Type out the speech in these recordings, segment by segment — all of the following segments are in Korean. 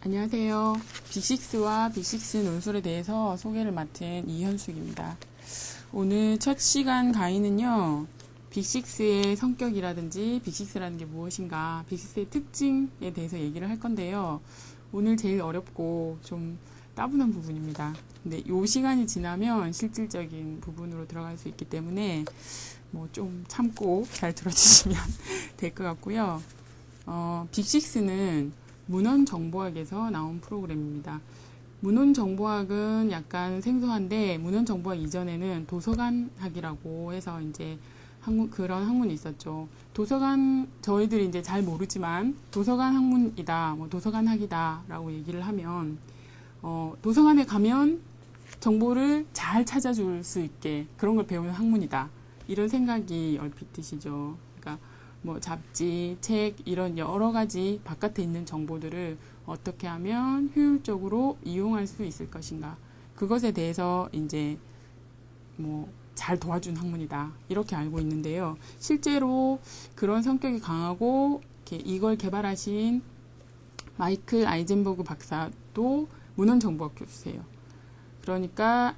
안녕하세요. 빅6와 빅6 논술에 대해서 소개를 맡은 이현숙입니다. 오늘 첫 시간 강의는요, 빅6의 성격이라든지 빅6라는 게 무엇인가, 빅6의 특징에 대해서 얘기를 할 건데요. 오늘 제일 어렵고 좀 따분한 부분입니다. 근데 이 시간이 지나면 실질적인 부분으로 들어갈 수 있기 때문에 뭐 좀 참고 잘 들어주시면 될 것 같고요. 빅6는 문헌정보학에서 나온 프로그램입니다. 문헌정보학은 약간 생소한데, 문헌정보학 이전에는 도서관학이라고 해서 이제 그런 학문이 있었죠. 도서관, 저희들이 이제 잘 모르지만 도서관 학문이다, 뭐 도서관학이다 라고 얘기를 하면, 도서관에 가면 정보를 잘 찾아줄 수 있게 그런 걸 배우는 학문이다, 이런 생각이 얼핏 드시죠. 그러니까 뭐 잡지, 책, 이런 여러 가지 바깥에 있는 정보들을 어떻게 하면 효율적으로 이용할 수 있을 것인가, 그것에 대해서 이제 뭐 잘 도와준 학문이다, 이렇게 알고 있는데요. 실제로 그런 성격이 강하고 이걸 개발하신 마이클 아이젠버그 박사도 문헌정보학 교수세요. 그러니까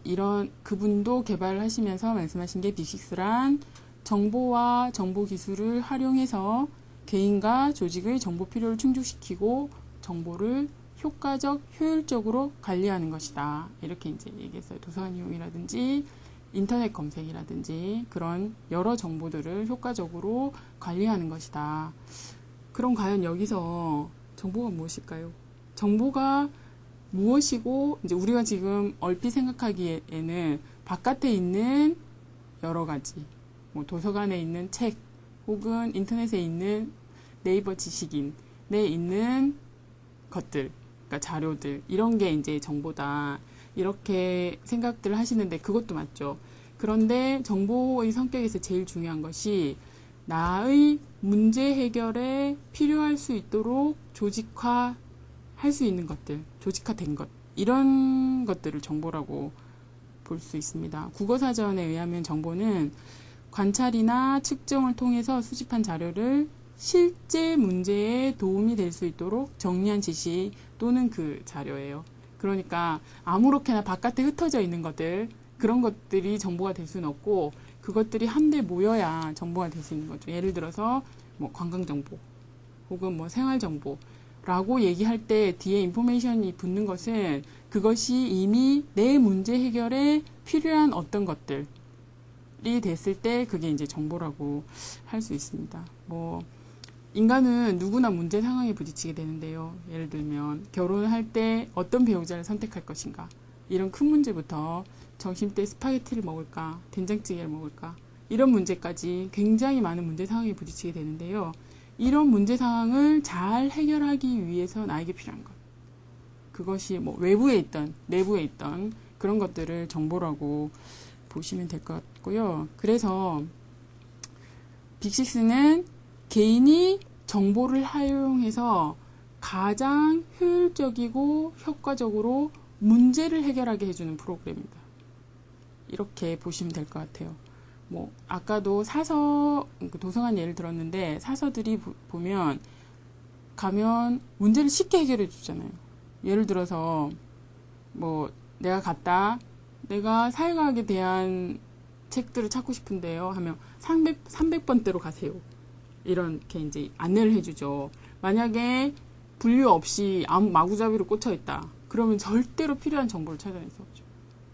그분도 개발을 하시면서 말씀하신 게, 빅6란 정보와 정보 기술을 활용해서 개인과 조직의 정보 필요를 충족시키고 정보를 효과적, 효율적으로 관리하는 것이다, 이렇게 이제 얘기했어요. 도서관 이용이라든지 인터넷 검색이라든지 그런 여러 정보들을 효과적으로 관리하는 것이다. 그럼 과연 여기서 정보가 무엇일까요? 정보가 무엇이고, 이제 우리가 지금 얼핏 생각하기에는 바깥에 있는 여러 가지, 뭐 도서관에 있는 책, 혹은 인터넷에 있는 네이버 지식인에 있는 것들, 그러니까 자료들, 이런 게 이제 정보다, 이렇게 생각들을 하시는데 그것도 맞죠. 그런데 정보의 성격에서 제일 중요한 것이 나의 문제 해결에 필요할 수 있도록 조직화 할 수 있는 것들, 조직화된 것, 이런 것들을 정보라고 볼 수 있습니다. 국어사전에 의하면 정보는 관찰이나 측정을 통해서 수집한 자료를 실제 문제에 도움이 될 수 있도록 정리한 지식 또는 그 자료예요. 그러니까 아무렇게나 바깥에 흩어져 있는 것들, 그런 것들이 정보가 될 수는 없고, 그것들이 한데 모여야 정보가 될 수 있는 거죠. 예를 들어서 뭐 관광정보 혹은 뭐 생활정보 라고 얘기할 때 뒤에 인포메이션이 붙는 것은 그것이 이미 내 문제 해결에 필요한 어떤 것들이 됐을 때 그게 이제 정보라고 할 수 있습니다. 뭐 인간은 누구나 문제 상황에 부딪히게 되는데요. 예를 들면 결혼을 할 때 어떤 배우자를 선택할 것인가, 이런 큰 문제부터 점심때 스파게티를 먹을까, 된장찌개를 먹을까, 이런 문제까지 굉장히 많은 문제 상황에 부딪히게 되는데요. 이런 문제 상황을 잘 해결하기 위해서 나에게 필요한 것, 그것이 뭐 외부에 있던 내부에 있던 그런 것들을 정보라고 보시면 될 것 같고요. 그래서 빅6는 개인이 정보를 활용해서 가장 효율적이고 효과적으로 문제를 해결하게 해주는 프로그램입니다. 이렇게 보시면 될 것 같아요. 뭐 아까도 도서관 예를 들었는데, 사서들이 보면 가면 문제를 쉽게 해결해 주잖아요. 예를 들어서 뭐 내가 사회과학에 대한 책들을 찾고 싶은데요 하면 300번대로 가세요, 이렇게 이제 안내를 해주죠. 만약에 분류 없이 아무 마구잡이로 꽂혀 있다, 그러면 절대로 필요한 정보를 찾아낼 수 없죠.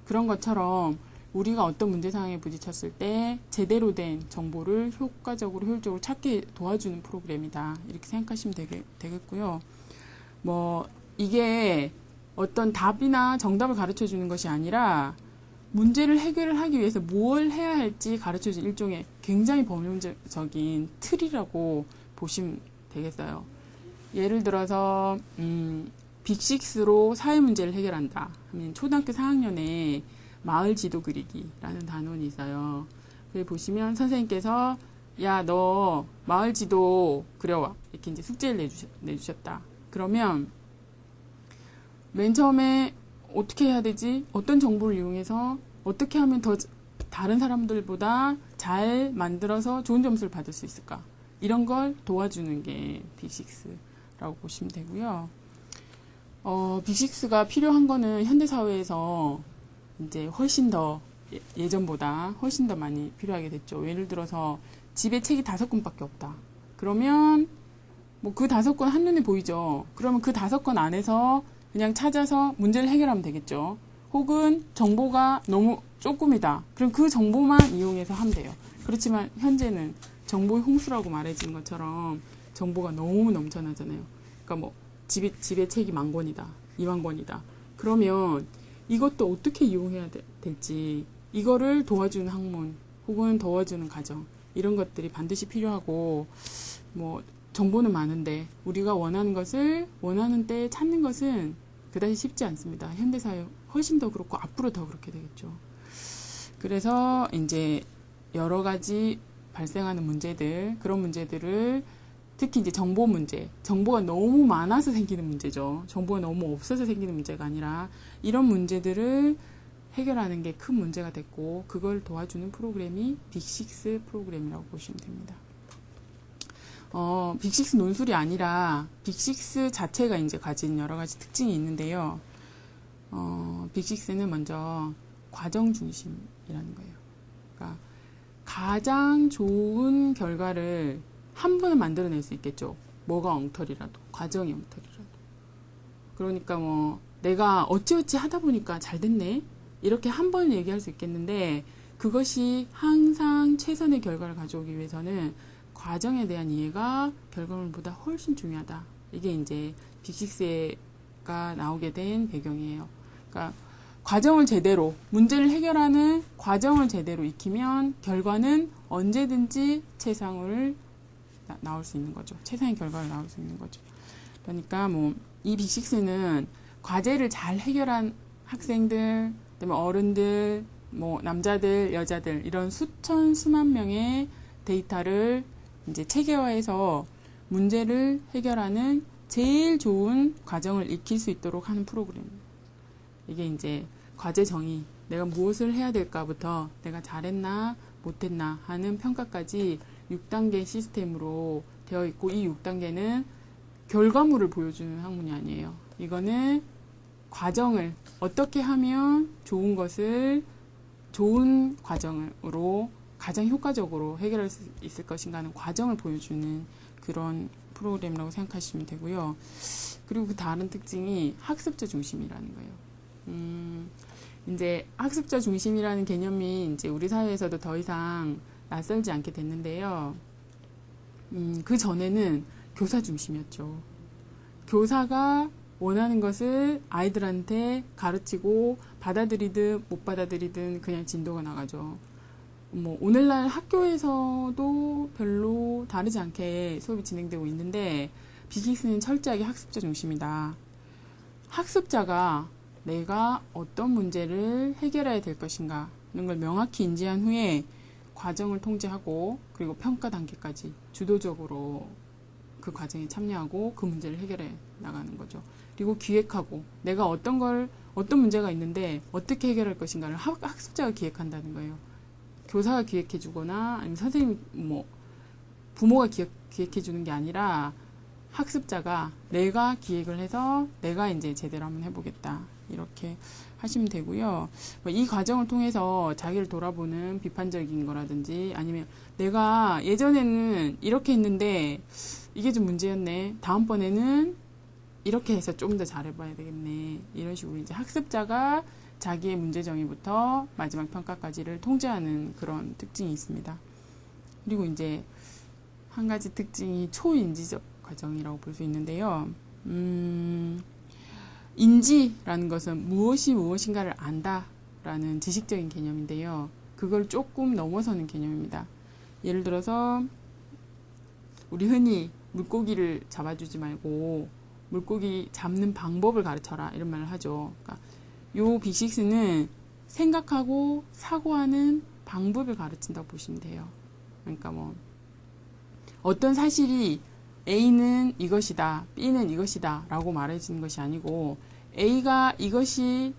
그런 것처럼 우리가 어떤 문제 상황에 부딪혔을 때 제대로 된 정보를 효과적으로, 효율적으로 찾게 도와주는 프로그램이다, 이렇게 생각하시면 되겠고요. 뭐 이게 어떤 답이나 정답을 가르쳐 주는 것이 아니라 문제를 해결을 하기 위해서 뭘 해야 할지 가르쳐 주는 일종의 굉장히 범용적인 틀이라고 보시면 되겠어요. 예를 들어서 빅6로 사회 문제를 해결한다 하면 초등학교 4학년에 마을 지도 그리기라는 단원이 있어요. 그래 보시면 선생님께서 야, 너 마을 지도 그려와, 이렇게 이제 숙제를 내주셨다. 그러면 맨 처음에 어떻게 해야 되지? 어떤 정보를 이용해서 어떻게 하면 더 다른 사람들보다 잘 만들어서 좋은 점수를 받을 수 있을까? 이런 걸 도와주는 게 빅6라고 보시면 되고요. 빅식스가 필요한 거는 현대사회에서 이제 훨씬 더 예전보다 훨씬 더 많이 필요하게 됐죠. 예를 들어서 집에 책이 5권밖에 없다. 그러면 뭐 그 5권 한눈에 보이죠. 그러면 그 5권 안에서 그냥 찾아서 문제를 해결하면 되겠죠. 혹은 정보가 너무 조금이다. 그럼 그 정보만 이용해서 하면 돼요. 그렇지만 현재는 정보의 홍수라고 말해지는 것처럼 정보가 너무 넘쳐나잖아요. 그러니까 뭐 집에 책이 10,000권이다. 20,000권이다. 그러면 이것도 어떻게 이용해야 될지, 이거를 도와주는 학문 혹은 도와주는 가정, 이런 것들이 반드시 필요하고, 뭐 정보는 많은데 우리가 원하는 것을 원하는 때에 찾는 것은 그다지 쉽지 않습니다. 현대사회 훨씬 더 그렇고 앞으로 더 그렇게 되겠죠. 그래서 이제 여러 가지 발생하는 문제들, 그런 문제들을 특히 이제 정보 문제, 정보가 너무 많아서 생기는 문제죠. 정보가 너무 없어서 생기는 문제가 아니라 이런 문제들을 해결하는 게 큰 문제가 됐고, 그걸 도와주는 프로그램이 빅식스 프로그램이라고 보시면 됩니다. 빅식스 논술이 아니라 빅식스 자체가 이제 가진 여러 가지 특징이 있는데요. 빅식스는 먼저 과정 중심이라는 거예요. 그러니까 가장 좋은 결과를 한 번은 만들어낼 수 있겠죠. 뭐가 엉터리라도, 과정이 엉터리라도. 그러니까 뭐 내가 어찌어찌 하다 보니까 잘 됐네, 이렇게 한 번은 얘기할 수 있겠는데, 그것이 항상 최선의 결과를 가져오기 위해서는 과정에 대한 이해가 결과물보다 훨씬 중요하다. 이게 이제 빅식스가 나오게 된 배경이에요. 그러니까 과정을 제대로, 문제를 해결하는 과정을 제대로 익히면 결과는 언제든지 최상을 나올 수 있는 거죠. 최상의 결과를 나올 수 있는 거죠. 그러니까 뭐 이 빅식스는 과제를 잘 해결한 학생들, 그다음에 어른들, 뭐 남자들, 여자들, 이런 수천 수만 명의 데이터를 이제 체계화해서 문제를 해결하는 제일 좋은 과정을 익힐 수 있도록 하는 프로그램입니다. 이게 이제 과제 정의, 내가 무엇을 해야 될까부터 내가 잘했나 못했나 하는 평가까지 6단계 시스템으로 되어 있고, 이 6단계는 결과물을 보여주는 학문이 아니에요. 이거는 과정을 어떻게 하면 좋은 것을 좋은 과정으로 가장 효과적으로 해결할 수 있을 것인가 하는 과정을 보여주는 그런 프로그램이라고 생각하시면 되고요. 그리고 그 다른 특징이 학습자 중심이라는 거예요. 이제 학습자 중심이라는 개념이 이제 우리 사회에서도 더 이상 낯설지 않게 됐는데요. 그 전에는 교사 중심이었죠. 교사가 원하는 것을 아이들한테 가르치고 받아들이든 못 받아들이든 그냥 진도가 나가죠. 뭐 오늘날 학교에서도 별로 다르지 않게 수업이 진행되고 있는데, 빅식스는 철저하게 학습자 중심이다. 학습자가 내가 어떤 문제를 해결해야 될 것인가 하는 걸 명확히 인지한 후에 과정을 통제하고, 그리고 평가 단계까지 주도적으로 그 과정에 참여하고 그 문제를 해결해 나가는 거죠. 그리고 기획하고, 내가 어떤 문제가 있는데 어떻게 해결할 것인가를 학습자가 기획한다는 거예요. 교사가 기획해 주거나 아니면 선생님, 뭐 부모가 기획해 주는 게 아니라 학습자가 내가 기획을 해서 내가 이제 제대로 한번 해보겠다, 이렇게 하시면 되고요. 이 과정을 통해서 자기를 돌아보는 비판적인 거라든지, 아니면 내가 예전에는 이렇게 했는데 이게 좀 문제였네, 다음번에는 이렇게 해서 좀 더 잘해봐야 되겠네, 이런 식으로 이제 학습자가 자기의 문제 정의부터 마지막 평가까지를 통제하는 그런 특징이 있습니다. 그리고 이제 한 가지 특징이 초인지적 과정이라고 볼 수 있는데요. 인지라는 것은 무엇이 무엇인가를 안다라는 지식적인 개념인데요. 그걸 조금 넘어서는 개념입니다. 예를 들어서 우리 흔히 물고기를 잡아주지 말고 물고기 잡는 방법을 가르쳐라, 이런 말을 하죠. 그러니까 요 빅식스는 생각하고 사고하는 방법을 가르친다고 보시면 돼요. 그러니까 뭐 어떤 사실이 A는 이것이다, B는 이것이다 라고 말해지는 것이 아니고, A가 이것이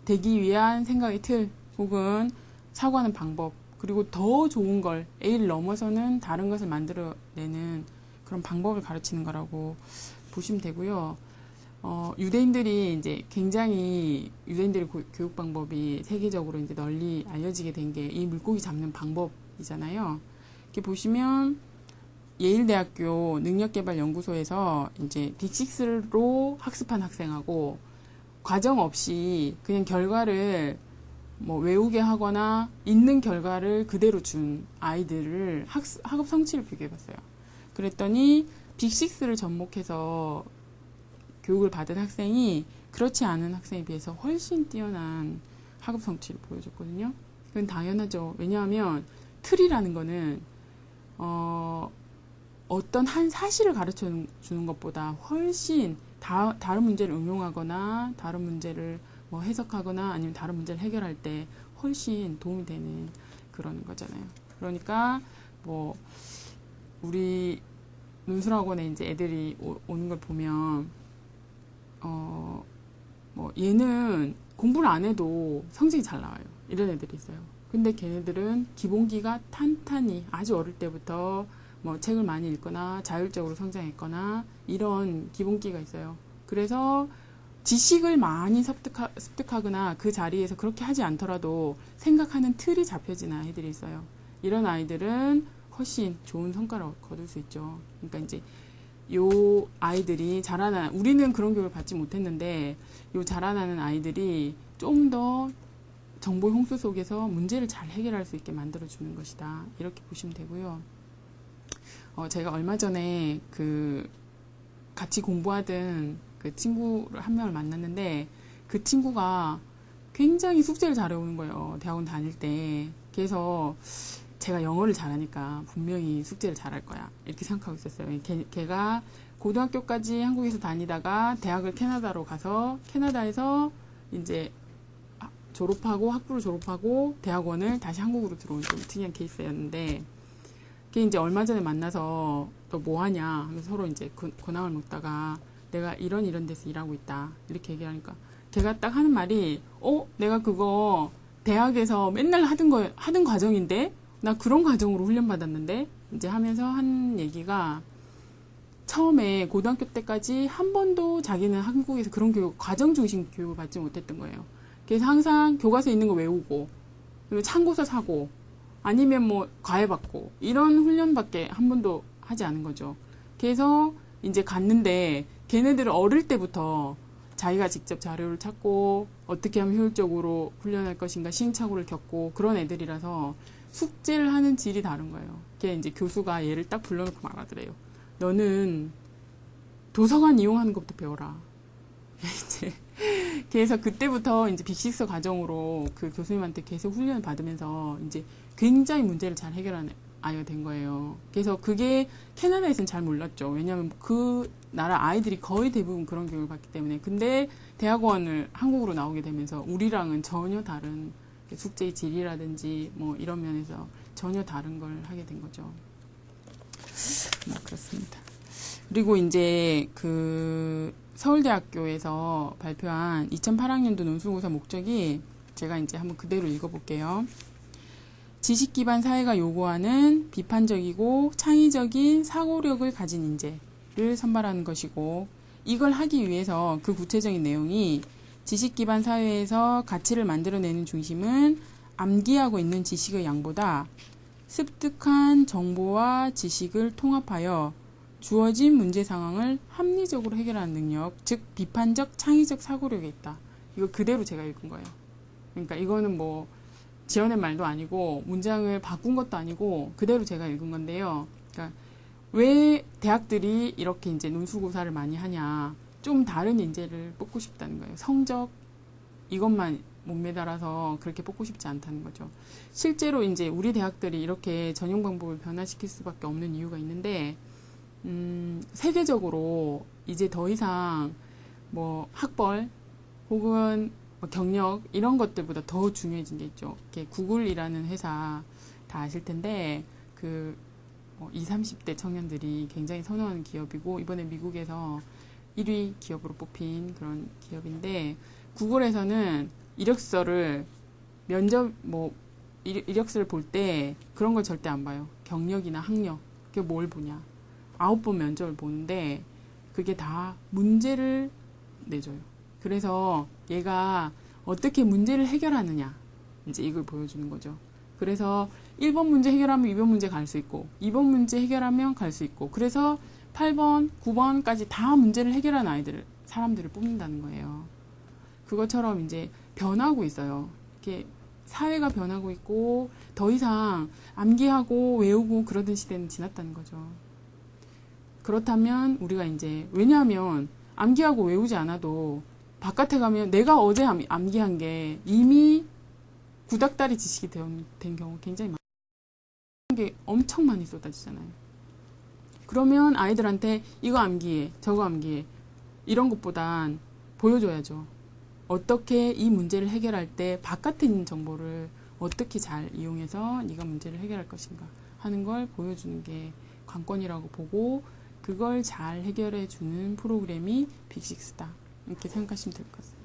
되기 위한 생각의 틀 혹은 사고하는 방법, 그리고 더 좋은 걸, A를 넘어서는 다른 것을 만들어내는 그런 방법을 가르치는 거라고 보시면 되고요. 유대인들이 이제 굉장히 유대인들의 교육 방법이 세계적으로 이제 널리 알려지게 된 게 이 물고기 잡는 방법이잖아요. 이렇게 보시면 예일대학교 능력개발연구소에서 이제 빅6로 학습한 학생하고 과정 없이 그냥 결과를 뭐 외우게 하거나 있는 결과를 그대로 준 아이들을 학업 성취를 비교해봤어요. 그랬더니 빅6를 접목해서 교육을 받은 학생이 그렇지 않은 학생에 비해서 훨씬 뛰어난 학업 성취를 보여줬거든요. 그건 당연하죠. 왜냐하면 틀이라는 거는 어떤 한 사실을 가르쳐 주는 것보다 훨씬 다른 문제를 응용하거나 다른 문제를 뭐 해석하거나 아니면 다른 문제를 해결할 때 훨씬 도움이 되는 그런 거잖아요. 그러니까 뭐 우리 논술학원에 이제 애들이 오는 걸 보면 뭐 얘는 공부를 안 해도 성적이 잘 나와요. 이런 애들이 있어요. 근데 걔네들은 기본기가 탄탄히 아주 어릴 때부터 뭐 책을 많이 읽거나 자율적으로 성장했거나 이런 기본기가 있어요. 그래서 지식을 많이 습득하거나 그 자리에서 그렇게 하지 않더라도 생각하는 틀이 잡혀진 아이들이 있어요. 이런 아이들은 훨씬 좋은 성과를 거둘 수 있죠. 그러니까 이제 요 아이들이 자라나 우리는 그런 교육을 받지 못했는데 요 자라나는 아이들이 좀 더 정보의 홍수 속에서 문제를 잘 해결할 수 있게 만들어주는 것이다. 이렇게 보시면 되고요. 제가 얼마 전에 같이 공부하던 그 친구를 한 명을 만났는데 그 친구가 굉장히 숙제를 잘해오는 거예요. 대학원 다닐 때. 그래서 제가 영어를 잘하니까 분명히 숙제를 잘할 거야. 이렇게 생각하고 있었어요. 걔가 고등학교까지 한국에서 다니다가 대학을 캐나다로 가서 캐나다에서 이제 졸업하고 학부를 졸업하고 대학원을 다시 한국으로 들어온 좀 특이한 케이스였는데 걔 이제 얼마 전에 만나서 너 뭐 하냐 하면서 서로 이제 근황을 묻다가 내가 이런 데서 일하고 있다 이렇게 얘기하니까 걔가 딱 하는 말이 내가 그거 대학에서 맨날 하던 과정인데 나 그런 과정으로 훈련받았는데 이제 하면서 한 얘기가 처음에 고등학교 때까지 한 번도 자기는 한국에서 그런 과정 중심 교육을 받지 못했던 거예요. 그래서 항상 교과서에 있는 거 외우고 그리고 참고서 사고 아니면 뭐 과외 받고 이런 훈련밖에 한 번도 하지 않은 거죠. 그래서 이제 갔는데 걔네들은 어릴 때부터 자기가 직접 자료를 찾고 어떻게 하면 효율적으로 훈련할 것인가 시행착오를 겪고 그런 애들이라서 숙제를 하는 질이 다른 거예요. 걔 이제 교수가 얘를 딱 불러놓고 말하더래요. 너는 도서관 이용하는 것부터 배워라. 이제 그래서 그때부터 이제 빅6 과정으로 그 교수님한테 계속 훈련을 받으면서 이제 굉장히 문제를 잘 해결하는 아이가 된 거예요. 그래서 그게 캐나다에서는 잘 몰랐죠. 왜냐하면 그 나라 아이들이 거의 대부분 그런 교육을 받기 때문에. 근데 대학원을 한국으로 나오게 되면서 우리랑은 전혀 다른 숙제의 질이라든지 뭐 이런 면에서 전혀 다른 걸 하게 된 거죠. 그렇습니다. 그리고 이제 서울대학교에서 발표한 2008학년도 논술고사 목적이 제가 이제 한번 그대로 읽어볼게요. 지식 기반 사회가 요구하는 비판적이고 창의적인 사고력을 가진 인재를 선발하는 것이고 이걸 하기 위해서 그 구체적인 내용이 지식 기반 사회에서 가치를 만들어내는 중심은 암기하고 있는 지식의 양보다 습득한 정보와 지식을 통합하여 주어진 문제 상황을 합리적으로 해결하는 능력, 즉 비판적 창의적 사고력에 있다. 이거 그대로 제가 읽은 거예요. 그러니까 이거는 뭐 지어낸 말도 아니고 문장을 바꾼 것도 아니고 그대로 제가 읽은 건데요. 그러니까 왜 대학들이 이렇게 이제 논술고사를 많이 하냐? 좀 다른 인재를 뽑고 싶다는 거예요. 성적 이것만 못 매달아서 그렇게 뽑고 싶지 않다는 거죠. 실제로 이제 우리 대학들이 이렇게 전형 방법을 변화시킬 수밖에 없는 이유가 있는데. 세계적으로 이제 더 이상 뭐 학벌 혹은 뭐 경력 이런 것들보다 더 중요해진 게 있죠. 이렇게 구글이라는 회사 다 아실 텐데 20, 30대 청년들이 굉장히 선호하는 기업이고 이번에 미국에서 1위 기업으로 뽑힌 그런 기업인데 구글에서는 이력서를 이력서를 볼 때 그런 걸 절대 안 봐요. 경력이나 학력 그게 뭘 보냐. 9번 면접을 보는데 그게 다 문제를 내줘요. 그래서 얘가 어떻게 문제를 해결하느냐, 이제 이걸 보여주는 거죠. 그래서 1번 문제 해결하면 2번 문제 갈 수 있고, 2번 문제 해결하면 갈 수 있고, 그래서 8번, 9번까지 다 문제를 해결한 사람들을 뽑는다는 거예요. 그것처럼 이제 변하고 있어요. 이렇게 사회가 변하고 있고, 더 이상 암기하고 외우고 그러던 시대는 지났다는 거죠. 그렇다면 우리가 이제, 왜냐하면 암기하고 외우지 않아도 바깥에 가면 내가 어제 암기한 게 이미 구닥다리 지식이 된 경우 굉장히 많아요. 게 엄청 많이 쏟아지잖아요. 그러면 아이들한테 이거 암기해, 저거 암기해, 이런 것보단 보여줘야죠. 어떻게 이 문제를 해결할 때 바깥에 있는 정보를 어떻게 잘 이용해서 네가 문제를 해결할 것인가 하는 걸 보여주는 게 관건이라고 보고, 그걸 잘 해결해 주는 프로그램이 빅6다. 이렇게 생각하시면 될 것 같습니다.